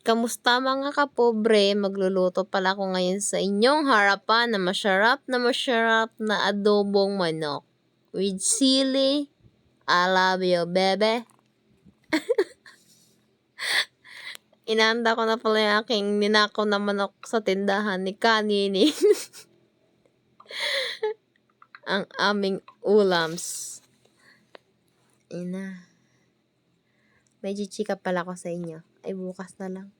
Kamusta mga kapobre? Magluluto pala ako ngayon sa inyong harapan na masarap na adobong manok. With sili. I love you, bebe. Inanda ko na pala yung aking ninakaw na manok sa tindahan ni Kanini. Ang aming ulams. Ina. May chichika pala ko sa inyo. Ay, bukas na lang.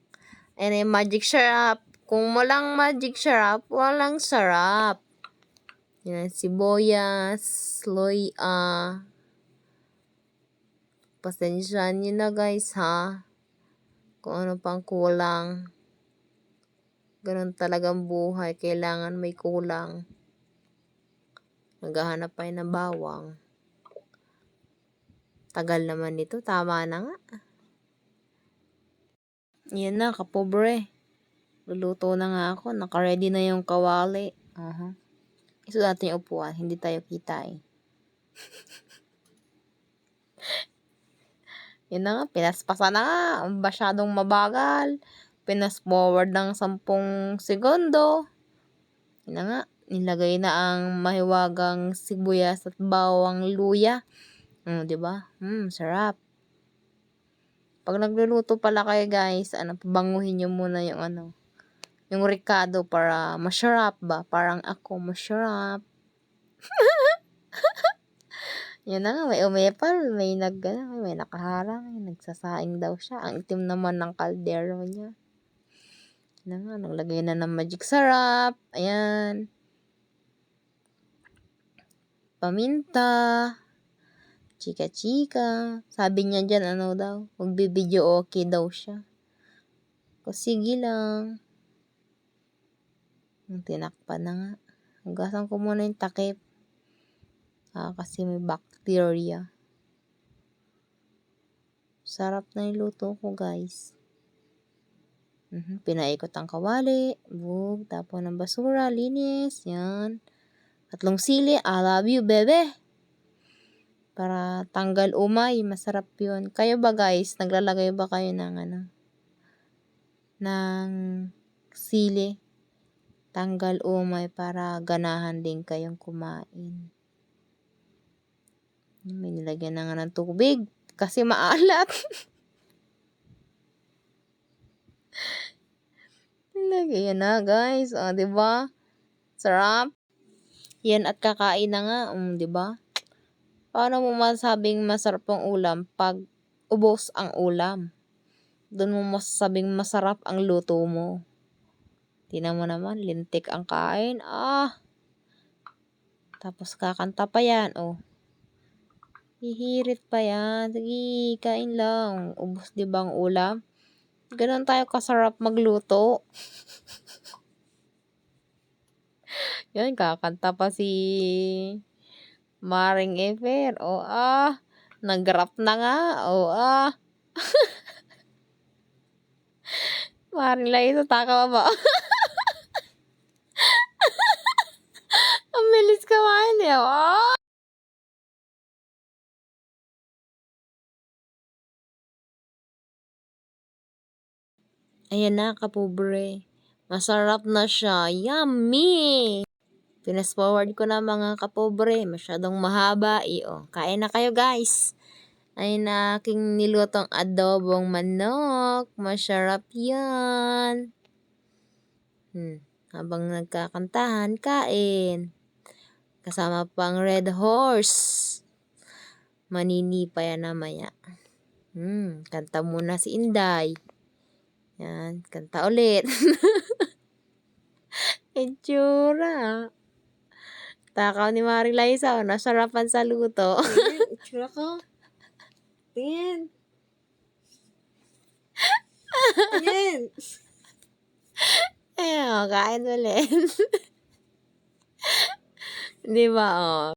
Ayan yung magic syrup. Kung walang magic syrup, walang sarap. Yan, sibuyas, loya. Pasensyahan nyo na guys ha. Kung ano pang kulang. Ganun talagang buhay. Kailangan may kulang. Naghahanap pa ng bawang. Tagal naman nito. Tama na nga. Yan na, kapobre. Luluto na nga ako. Naka-ready na yung kawali. Ito natin yung upuan. Hindi tayo kita eh. Yan na nga. Pinaspasa na nga. Masyadong mabagal. Pinas-forward ng 10 segundo. Yan na nga. Nilagay na ang mahiwagang sibuyas at bawang luya. Diba? Sarap. Pag nagluluto pala kayo guys, pabanguhin nyo muna yung ricado para masarap ba? Parang ako masarap. Yan na nga, may umepal, may nakaharang, nagsasaing daw siya. Ang itim naman ng kaldero niya. Yan na nga, naglagay na ng magic sarap. Ayan. Paminta. Chika-chika. Sabi niya dyan, daw, magbibideo okay daw siya. Sige lang. Tinakpan na nga. Hugasan ko muna yung takip. Kasi may bacteria. Sarap na yung luto ko, guys. Pinaikot ang kawali. Tapon ng basura. Linis. Yan. 3 sili. I love you, bebe. Para tanggal umay. Masarap yun. Kayo ba, guys? Naglalagay ba kayo ng sili? Tanggal umay para ganahan din kayong kumain. May nilagyan na nga ng tubig kasi maalat. Nilagyan na guys. Diba? Sarap. Yan at kakain na nga. Diba? Paano mo masabing masarap ang ulam pag ubos ang ulam? Doon mo masasabing masarap ang luto mo. Tingnan mo naman, lintik ang kain. Tapos kakanta pa yan. Hihirit pa yan. Sige, kain lang. Ubos diba ang ulam? Ganon tayo kasarap magluto. Yan, kakanta pa si Maring Ever. Nag-rap na nga. Maring Laito, taka ba? Ang bilis kawain eh. Ayan na, kapobre. Masarap na siya. Yummy! Pinas-forward ko na mga kapobre. Masyadong mahaba. Kain na kayo guys. Ayun na aking nilutong adobong manok. Masarap yan. Habang nagkakantahan, kain. Kasama pang Red Horse. Manini pa yan namaya. Kanta muna si Inday. Yan, kanta ulit. Itsura. Takaw ni Maring Liza, nasarapan sa luto. Itsura ko. Tingin. Tingin. Kain ulit. Di ba,